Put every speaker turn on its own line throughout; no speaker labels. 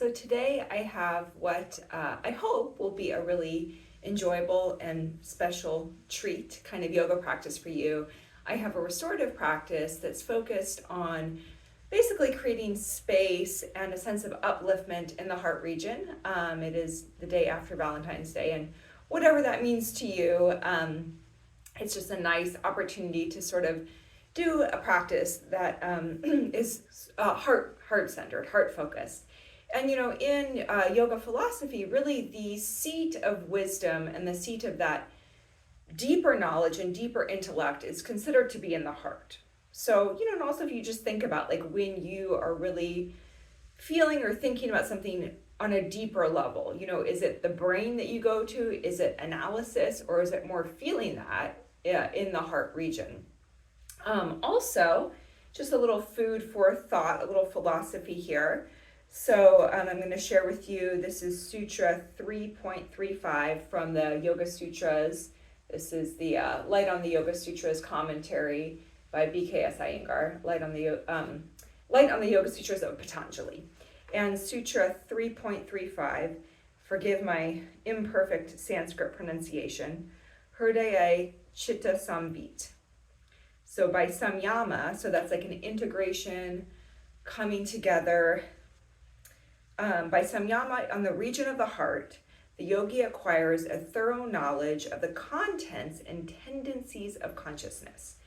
So today I have what I hope will be a really enjoyable and special treat kind of yoga practice for you. I have a restorative practice that's focused on basically creating space and a sense of upliftment in the heart region. It is the day after Valentine's Day, and whatever that means to you, it's just a nice opportunity to sort of do a practice that is heart-centered, heart-focused. And in yoga philosophy, really the seat of wisdom and the seat of that deeper knowledge and deeper intellect is considered to be in the heart. So, and also if you just think about like when you are really feeling or thinking about something on a deeper level, is it the brain that you go to? Is it analysis, or is it more feeling that in the heart region? Also, just a little food for thought, a little philosophy here. So I'm going to share with you, this is Sutra 3.35 from the Yoga Sutras. This is the Light on the Yoga Sutras commentary by BKS Iyengar, Light on the Yoga Sutras of Patanjali. And Sutra 3.35, forgive my imperfect Sanskrit pronunciation, Hridaya Chitta Samvit. So by samyama, so that's like an integration, coming together. By samyama on the region of the heart, the yogi acquires a thorough knowledge of the contents and tendencies of consciousness.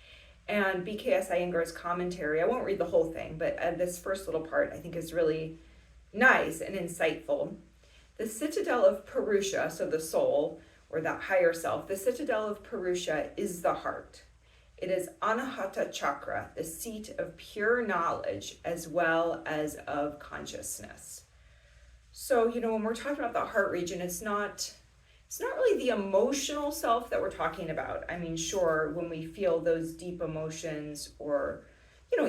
And BKS Iyengar's commentary, I won't read the whole thing, but this first little part I think is really nice and insightful. The citadel of Purusha, so the soul, or that higher self, the citadel of Purusha is the heart. It is Anahata Chakra, the seat of pure knowledge as well as of consciousness. So, when we're talking about the heart region, it's not really the emotional self that we're talking about. I mean, sure, when we feel those deep emotions or,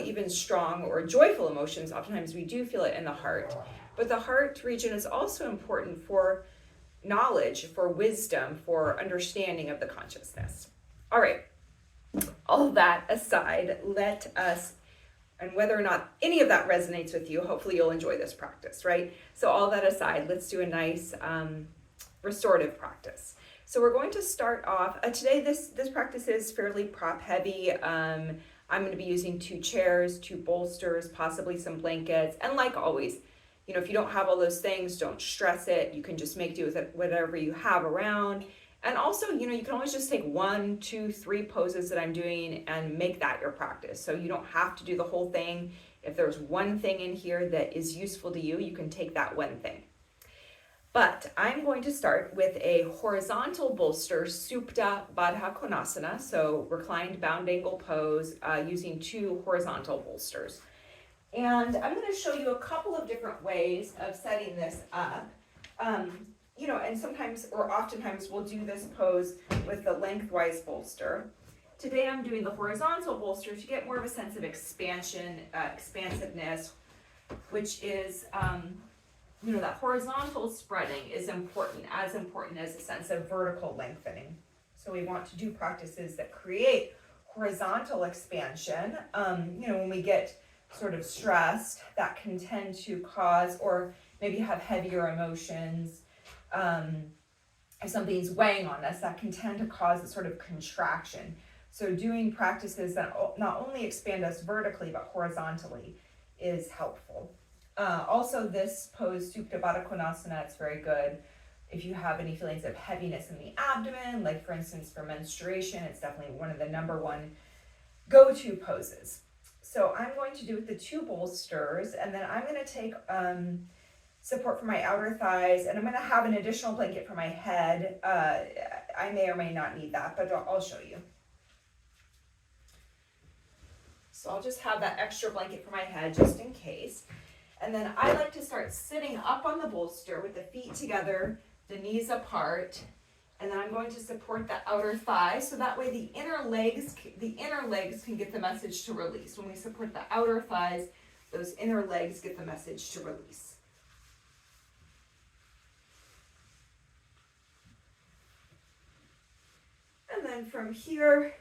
even strong or joyful emotions, oftentimes we do feel it in the heart. But the heart region is also important for knowledge, for wisdom, for understanding of the consciousness. All right. All that aside, let us, and whether or not any of that resonates with you, hopefully you'll enjoy this practice, right? So all that aside, let's do a nice restorative practice. So we're going to start off, today this practice is fairly prop heavy. I'm going to be using 2 chairs, 2 bolsters, possibly some blankets, and like always, if you don't have all those things, don't stress it. You can just make do with it, whatever you have around. And also, you can always just take 1, 2, 3 poses that I'm doing and make that your practice. So you don't have to do the whole thing. If there's one thing in here that is useful to you, you can take that one thing. But I'm going to start with a horizontal bolster, Supta Baddha Konasana, so reclined bound angle pose using 2 horizontal bolsters. And I'm going to show you a couple of different ways of setting this up. And sometimes or oftentimes we'll do this pose with the lengthwise bolster. Today I'm doing the horizontal bolster to get more of a sense of expansion, expansiveness, which is, that horizontal spreading is important as a sense of vertical lengthening. So we want to do practices that create horizontal expansion. When we get sort of stressed, that can tend to cause, or maybe have heavier emotions. If something's weighing on us, that can tend to cause a sort of contraction. So doing practices that not only expand us vertically, but horizontally is helpful. Also, this pose, Supta Baddha Konasana, it's very good if you have any feelings of heaviness in the abdomen, like for instance, for menstruation, it's definitely one of the number 1 go-to poses. So I'm going to do with the 2 bolsters, and then I'm going to take support for my outer thighs, and I'm going to have an additional blanket for my head. I may or may not need that, but I'll show you. So I'll just have that extra blanket for my head just in case. And then I like to start sitting up on the bolster with the feet together, the knees apart, and then I'm going to support the outer thigh, so that way the inner legs can get the message to release. When we support the outer thighs, those inner legs get the message to release. And then from here,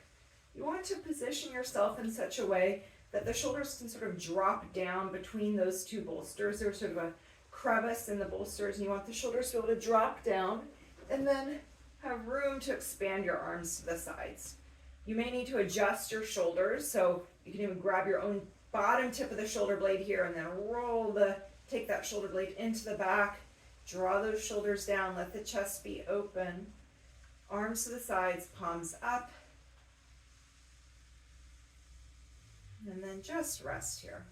you want to position yourself in such a way that the shoulders can sort of drop down between those 2 bolsters. There's sort of a crevice in the bolsters, and you want the shoulders to be able to drop down and then have room to expand your arms to the sides. You may need to adjust your shoulders, so you can even grab your own bottom tip of the shoulder blade here and then take that shoulder blade into the back, draw those shoulders down, let the chest be open, arms to the sides, palms up, and then just rest here,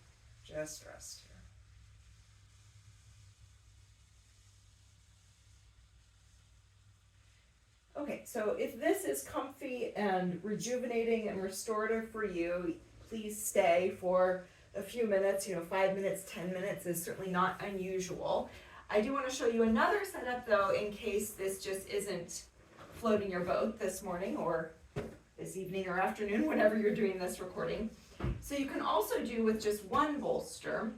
just rest here. Okay, so if this is comfy and rejuvenating and restorative for you, please stay for a few minutes. 5 minutes, 10 minutes is certainly not unusual. I do want to show you another setup though, in case this just isn't floating your boat this morning or this evening or afternoon, whenever you're doing this recording. So you can also do with just one bolster.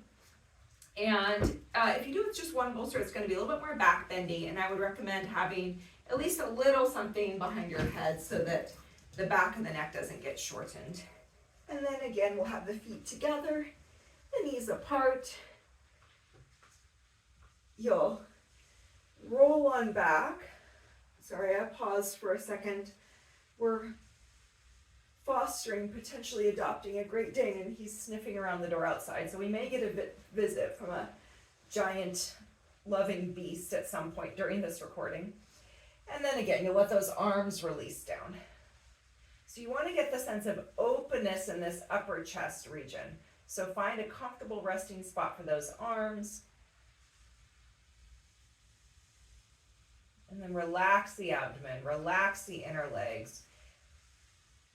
And if you do with just one bolster, it's going to be a little bit more back bendy, and I would recommend having at least a little something behind your head so that the back of the neck doesn't get shortened. And then again, we'll have the feet together, the knees apart. You'll roll on back. Sorry, I paused for a second. We're fostering, potentially adopting a Great Dane, and he's sniffing around the door outside. So we may get a visit from a giant loving beast at some point during this recording. And then again, you'll let those arms release down. So you want to get the sense of openness in this upper chest region. So find a comfortable resting spot for those arms. And then relax the abdomen, relax the inner legs.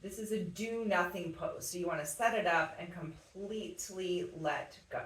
This is a do nothing pose. So you want to set it up and completely let go.